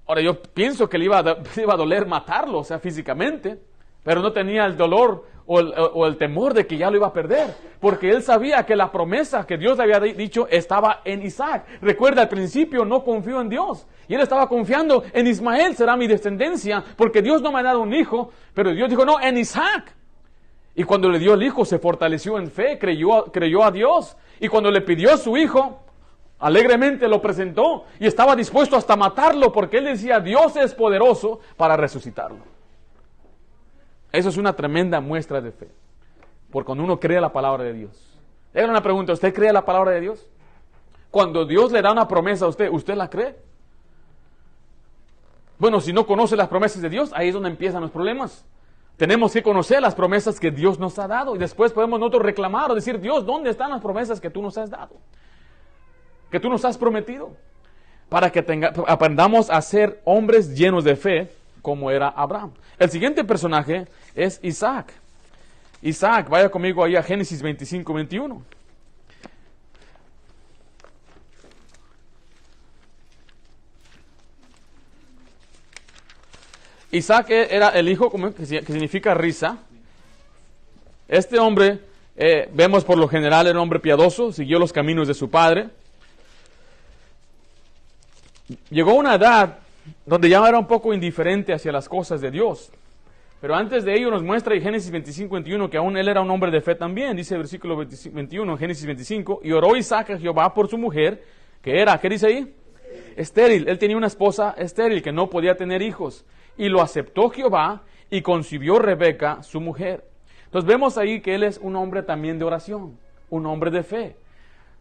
Ahora yo pienso que le iba a doler matarlo, o sea, físicamente, pero no tenía el dolor o el temor de que ya lo iba a perder, porque él sabía que la promesa que Dios le había dicho estaba en Isaac. Recuerda, al principio no confió en Dios, y él estaba confiando en Ismael será mi descendencia, porque Dios no me ha dado un hijo, pero Dios dijo, no, en Isaac. Y cuando le dio el hijo, se fortaleció en fe, creyó a Dios. Y cuando le pidió a su hijo, alegremente lo presentó y estaba dispuesto hasta matarlo porque él decía, Dios es poderoso para resucitarlo. Eso es una tremenda muestra de fe. Porque cuando uno cree la palabra de Dios. Le hago una pregunta, ¿usted cree la palabra de Dios? Cuando Dios le da una promesa a usted, ¿usted la cree? Bueno, si no conoce las promesas de Dios, ahí es donde empiezan los problemas. Tenemos que conocer las promesas que Dios nos ha dado y después podemos nosotros reclamar o decir, Dios, ¿dónde están las promesas que tú nos has dado? Que tú nos has prometido. Para que aprendamos a ser hombres llenos de fe como era Abraham. El siguiente personaje es Isaac. Isaac, vaya conmigo ahí a Génesis 25, 21. Isaac era el hijo que significa risa. Este hombre, vemos por lo general, era un hombre piadoso, siguió los caminos de su padre. Llegó a una edad donde ya era un poco indiferente hacia las cosas de Dios. Pero antes de ello nos muestra en Génesis 25, 21 que aún él era un hombre de fe también. Dice el versículo 21, Génesis 25, y oró Isaac a Jehová por su mujer, que era, ¿qué dice ahí? Estéril. Él tenía una esposa estéril que no podía tener hijos. Y lo aceptó Jehová y concibió Rebeca, su mujer. Entonces vemos ahí que él es un hombre también de oración, un hombre de fe.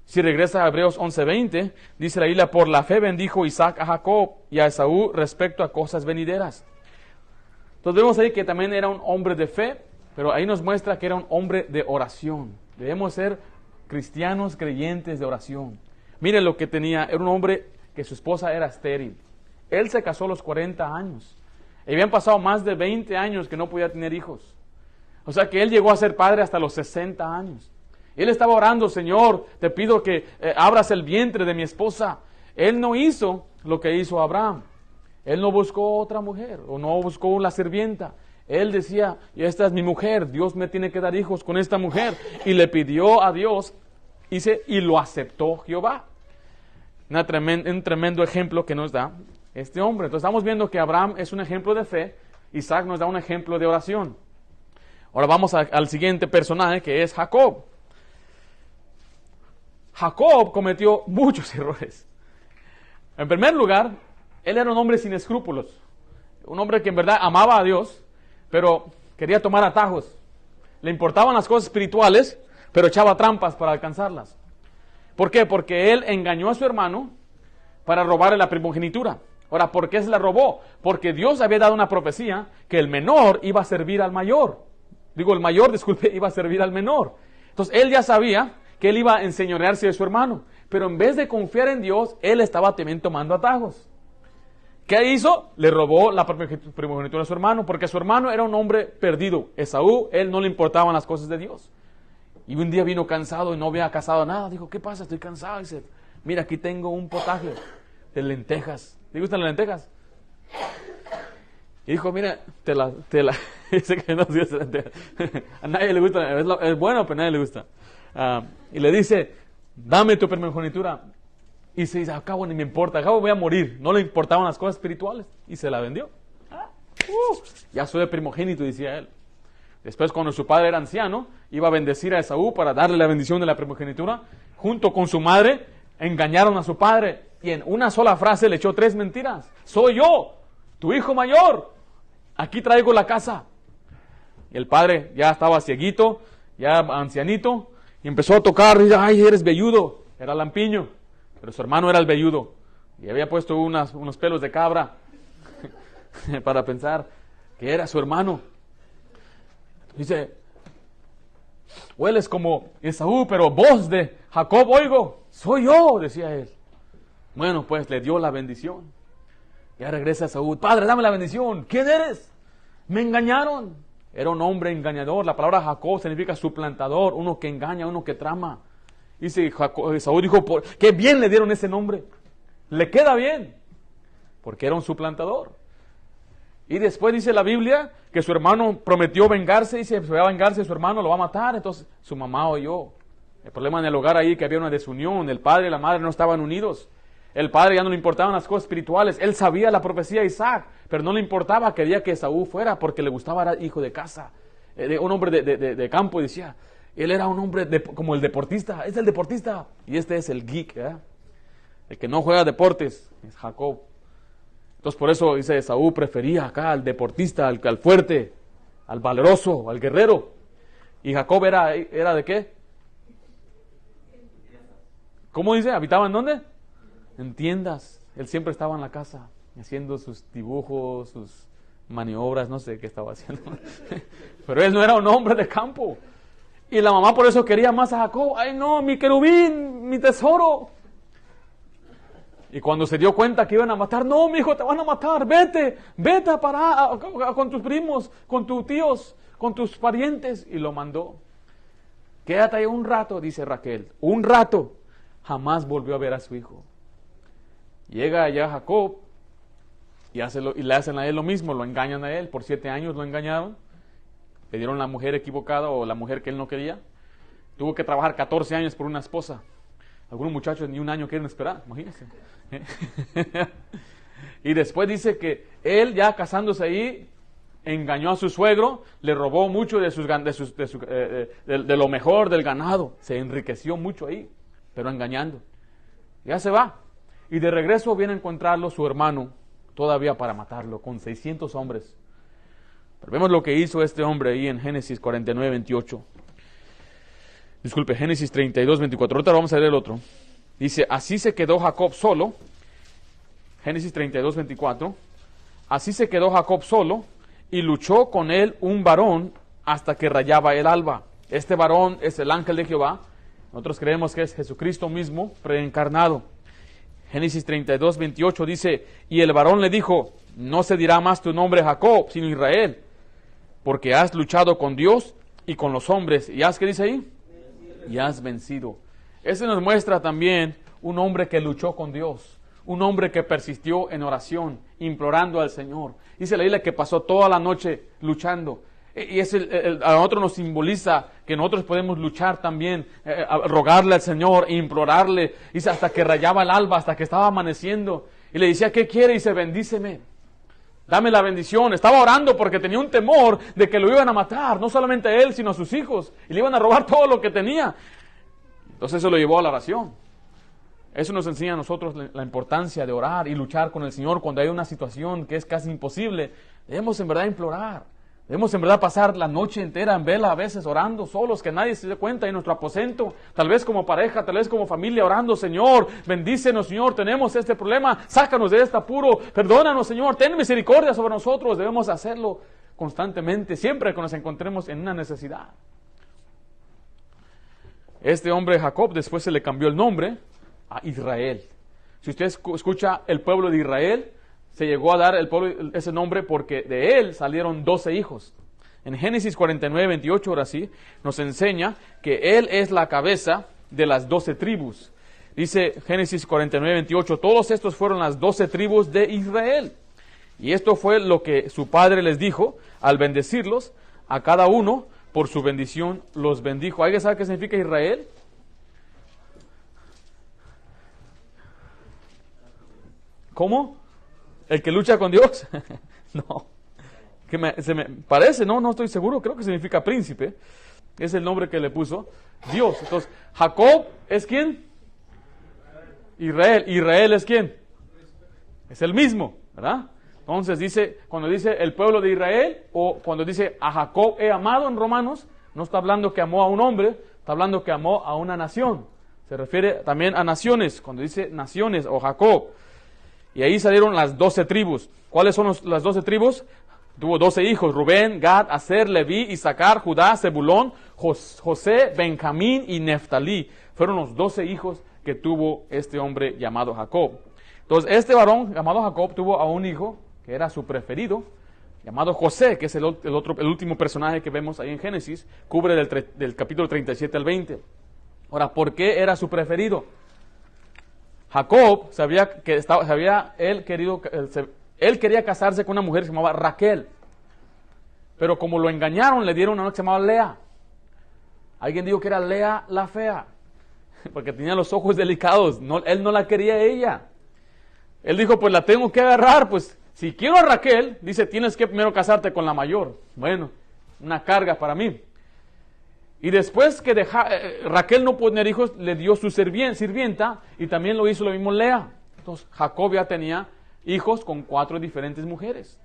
Si regresa a Hebreos 11:20, dice la Biblia, por la fe bendijo Isaac a Jacob y a Esaú respecto a cosas venideras. Entonces vemos ahí que también era un hombre de fe, pero ahí nos muestra que era un hombre de oración. Debemos ser cristianos creyentes de oración. Mire lo que tenía, era un hombre que su esposa era estéril. Él se casó a los 40 años. Y habían pasado más de 20 años que no podía tener hijos. O sea que él llegó a ser padre hasta los 60 años. Él estaba orando, Señor, te pido que abras el vientre de mi esposa. Él no hizo lo que hizo Abraham. Él no buscó otra mujer o no buscó una sirvienta. Él decía, esta es mi mujer, Dios me tiene que dar hijos con esta mujer. Y le pidió a Dios, y lo aceptó Jehová. Un tremendo ejemplo que nos da este hombre. Entonces estamos viendo que Abraham es un ejemplo de fe, Isaac nos da un ejemplo de oración. Ahora vamos al siguiente personaje que es Jacob. Jacob cometió muchos errores. En primer lugar, él era un hombre sin escrúpulos, un hombre que en verdad amaba a Dios, pero quería tomar atajos. Le importaban las cosas espirituales, pero echaba trampas para alcanzarlas. ¿Por qué? Porque él engañó a su hermano para robarle la primogenitura. Ahora, ¿por qué se la robó? Porque Dios había dado una profecía que el menor iba a servir al mayor. El mayor, iba a servir al menor. Entonces, él ya sabía que él iba a enseñorearse de su hermano. Pero en vez de confiar en Dios, él estaba también tomando atajos. ¿Qué hizo? Le robó la primogenitura a su hermano, porque su hermano era un hombre perdido. Esaú, él no le importaban las cosas de Dios. Y un día vino cansado y no había cazado nada. Dijo, ¿qué pasa? Estoy cansado. Dice, mira, aquí tengo un potaje de lentejas. ¿Te gustan las lentejas? Y dijo, mira, dice que no, a nadie le gusta, es bueno, pero a nadie le gusta. Y le dice, dame tu primogenitura. Y se dice, al cabo ni me importa, al cabo voy a morir. No le importaban las cosas espirituales. Y se la vendió. Ya soy el primogénito, decía él. Después, cuando su padre era anciano, iba a bendecir a Esaú para darle la bendición de la primogenitura. Junto con su madre, engañaron a su padre. Y en una sola frase le echó 3 mentiras. Soy yo, tu hijo mayor. Aquí traigo la casa. Y el padre ya estaba cieguito, ya ancianito. Y empezó a tocar. Y dice, ay, eres velludo. Era lampiño. Pero su hermano era el velludo. Y había puesto unos pelos de cabra para pensar que era su hermano. Dice, hueles como Esaú, pero voz de Jacob oigo. Soy yo, decía él. Bueno, pues le dio la bendición. Ya regresa Esaú. Padre, dame la bendición. ¿Quién eres? Me engañaron. Era un hombre engañador. La palabra Jacob significa suplantador. Uno que engaña, uno que trama. Dice Esaú dijo, qué bien le dieron ese nombre. Le queda bien. Porque era un suplantador. Y después dice la Biblia que su hermano prometió vengarse. Dice, se va a vengarse de su hermano, lo va a matar. Entonces su mamá oyó. El problema en el hogar ahí que había una desunión. El padre y la madre no estaban unidos. El padre ya no le importaban las cosas espirituales. Él sabía la profecía de Isaac, pero no le importaba, quería que Esaú fuera porque le gustaba, era hijo de casa. un hombre de campo, y decía, él era un hombre como el deportista, es el deportista, y este es el geek, ¿eh? El que no juega deportes, es Jacob. Entonces por eso dice, Esaú prefería acá al deportista, al fuerte, al valeroso, al guerrero. ¿Y Jacob era de qué? ¿Cómo dice? ¿Habitaba en dónde? En tiendas. Él siempre estaba en la casa, haciendo sus dibujos, sus maniobras, no sé qué estaba haciendo. Pero él no era un hombre de campo. Y la mamá por eso quería más a Jacob. ¡Ay no, mi querubín, mi tesoro! Y cuando se dio cuenta que iban a matar, no, mi hijo, te van a matar, vete a parar con tus primos, con tus tíos, con tus parientes. Y lo mandó. Quédate ahí un rato, dice Raquel, un rato. Jamás volvió a ver a su hijo. Llega allá Jacob y le hacen a él lo mismo, lo engañan a él, por 7 años lo engañaron, le dieron la mujer equivocada o la mujer que él no quería. Tuvo que trabajar 14 años por una esposa. Algunos muchachos ni un año quieren esperar, imagínense. Y después dice que él ya casándose ahí, engañó a su suegro, le robó mucho de lo mejor del ganado, se enriqueció mucho ahí, pero engañando. Ya se va. Y de regreso viene a encontrarlo su hermano, todavía para matarlo, con 600 hombres. Pero vemos lo que hizo este hombre ahí en Génesis 49, 28. Disculpe, Génesis 32, 24. Ahorita vamos a leer el otro. Dice, así se quedó Jacob solo. Génesis 32, 24. Así se quedó Jacob solo y luchó con él un varón hasta que rayaba el alba. Este varón es el ángel de Jehová. Nosotros creemos que es Jesucristo mismo, preencarnado. Génesis 32, 28 dice, y el varón le dijo, no se dirá más tu nombre Jacob, sino Israel, porque has luchado con Dios y con los hombres. ¿Y qué dice ahí? Y has vencido. Ese nos muestra también un hombre que luchó con Dios, un hombre que persistió en oración, implorando al Señor. Dice la Biblia que pasó toda la noche luchando. Y a nosotros nos simboliza que nosotros podemos luchar también, rogarle al Señor, implorarle, dice, hasta que rayaba el alba, hasta que estaba amaneciendo. Y le decía, ¿qué quiere? Y dice, bendíceme. Dame la bendición. Estaba orando porque tenía un temor de que lo iban a matar, no solamente a él, sino a sus hijos. Y le iban a robar todo lo que tenía. Entonces eso lo llevó a la oración. Eso nos enseña a nosotros la importancia de orar y luchar con el Señor cuando hay una situación que es casi imposible. Debemos en verdad implorar. Debemos en verdad pasar la noche entera en vela, a veces orando solos, que nadie se dé cuenta en nuestro aposento, tal vez como pareja, tal vez como familia, orando, Señor, bendícenos, Señor, tenemos este problema, sácanos de este apuro, perdónanos, Señor, ten misericordia sobre nosotros. Debemos hacerlo constantemente, siempre que nos encontremos en una necesidad. Este hombre Jacob después se le cambió el nombre a Israel. Si usted escucha el pueblo de Israel, se llegó a dar el pueblo ese nombre porque de él salieron 12 hijos. En Génesis 49, 28, ahora sí, nos enseña que él es la cabeza de las 12 tribus. Dice Génesis 49, 28, todos estos fueron las 12 tribus de Israel. Y esto fue lo que su padre les dijo al bendecirlos, a cada uno por su bendición los bendijo. ¿Alguien sabe qué significa Israel? ¿Cómo? ¿El que lucha con Dios? No. Se me parece, no estoy seguro, creo que significa príncipe. Es el nombre que le puso Dios. Entonces, Jacob es ¿quién? Israel. ¿Israel es quién? Es el mismo, ¿verdad? Entonces dice, cuando dice el pueblo de Israel, o cuando dice a Jacob he amado en Romanos, no está hablando que amó a un hombre, está hablando que amó a una nación. Se refiere también a naciones, cuando dice naciones o Jacob. Y ahí salieron las 12 tribus. ¿Cuáles son las 12 tribus? Tuvo 12 hijos, Rubén, Gad, Aser, Leví, Isaacar, Judá, Zebulón, José, Benjamín y Neftalí. Fueron los 12 hijos que tuvo este hombre llamado Jacob. Entonces, este varón llamado Jacob tuvo a un hijo que era su preferido, llamado José, que es el último personaje que vemos ahí en Génesis, cubre del capítulo 37 al 20. Ahora, ¿por qué era su preferido? Jacob él quería casarse con una mujer que se llamaba Raquel, pero como lo engañaron, le dieron una que se llamaba Lea. Alguien dijo que era Lea la fea, porque tenía los ojos delicados. Él no la quería a ella. Él dijo, pues la tengo que agarrar, pues si quiero a Raquel, dice, tienes que primero casarte con la mayor. Bueno, una carga para mí. Y después que Raquel no pudo tener hijos, le dio su sirvienta, y también lo hizo lo mismo Lea. Entonces Jacob ya tenía hijos con 4 diferentes mujeres.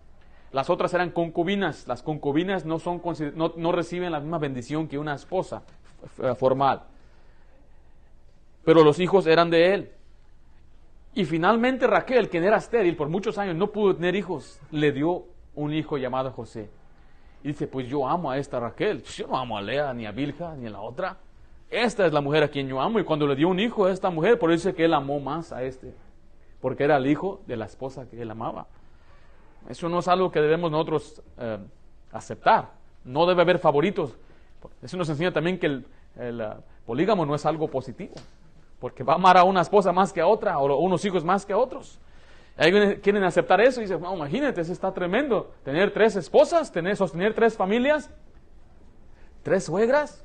Las otras eran concubinas. Las concubinas no reciben la misma bendición que una esposa formal. Pero los hijos eran de él. Y finalmente Raquel, quien era estéril por muchos años, no pudo tener hijos, le dio un hijo llamado José. Y dice, pues yo amo a esta Raquel. Yo no amo a Lea, ni a Bilha, ni a la otra. Esta es la mujer a quien yo amo. Y cuando le dio un hijo a esta mujer, por eso dice que él amó más a este. Porque era el hijo de la esposa que él amaba. Eso no es algo que debemos nosotros aceptar. No debe haber favoritos. Eso nos enseña también que el polígamo no es algo positivo. Porque va a amar a una esposa más que a otra, o unos hijos más que a otros. Alguien quieren aceptar eso y dicen, no, imagínate, eso está tremendo. Tener 3 esposas, sostener 3 familias, 3 suegras.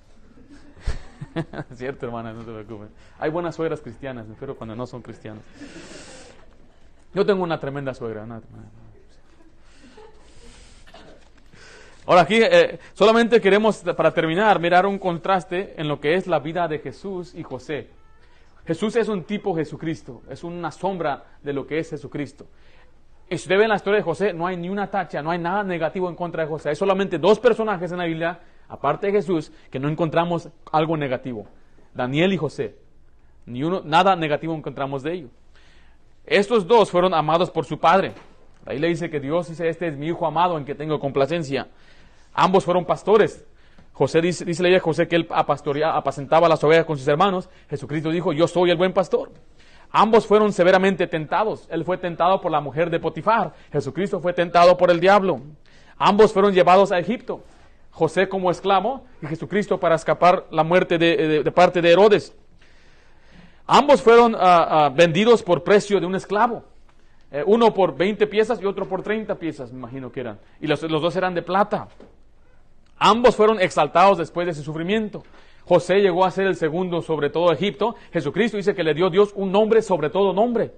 Cierto, hermana, no se preocupen. Hay buenas suegras cristianas, pero cuando no son cristianas. Yo tengo una tremenda suegra. Ahora aquí solamente queremos, para terminar, mirar un contraste en lo que es la vida de Jesús y José. Jesús es un tipo Jesucristo, es una sombra de lo que es Jesucristo. Y si usted ve en la historia de José, no hay ni una tacha, no hay nada negativo en contra de José. Hay solamente 2 personajes en la Biblia, aparte de Jesús, que no encontramos algo negativo. Daniel y José. Nada negativo encontramos de ellos. Estos 2 fueron amados por su padre. Ahí le dice que Dios dice, este es mi hijo amado en que tengo complacencia. Ambos fueron pastores. José dice la Biblia de José que él apacentaba las ovejas con sus hermanos. Jesucristo dijo, yo soy el buen pastor. Ambos fueron severamente tentados. Él fue tentado por la mujer de Potifar. Jesucristo fue tentado por el diablo. Ambos fueron llevados a Egipto. José como esclavo y Jesucristo para escapar la muerte de parte de Herodes. Ambos fueron vendidos por precio de un esclavo. Uno por 20 piezas y otro por 30 piezas, me imagino que eran. Y los 2 eran de plata. Ambos fueron exaltados después de ese sufrimiento. José llegó a ser el segundo sobre todo Egipto. Jesucristo dice que le dio Dios un nombre sobre todo nombre.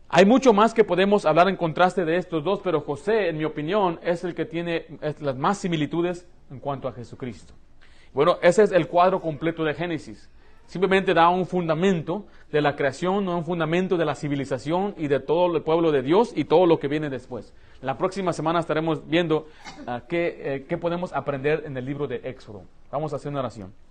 Hay mucho más que podemos hablar en contraste de estos 2, pero José, en mi opinión, es el que tiene las más similitudes en cuanto a Jesucristo. Bueno, ese es el cuadro completo de Génesis. Simplemente da un fundamento de la creación, un fundamento de la civilización y de todo el pueblo de Dios y todo lo que viene después. La próxima semana estaremos viendo qué podemos aprender en el libro de Éxodo. Vamos a hacer una oración.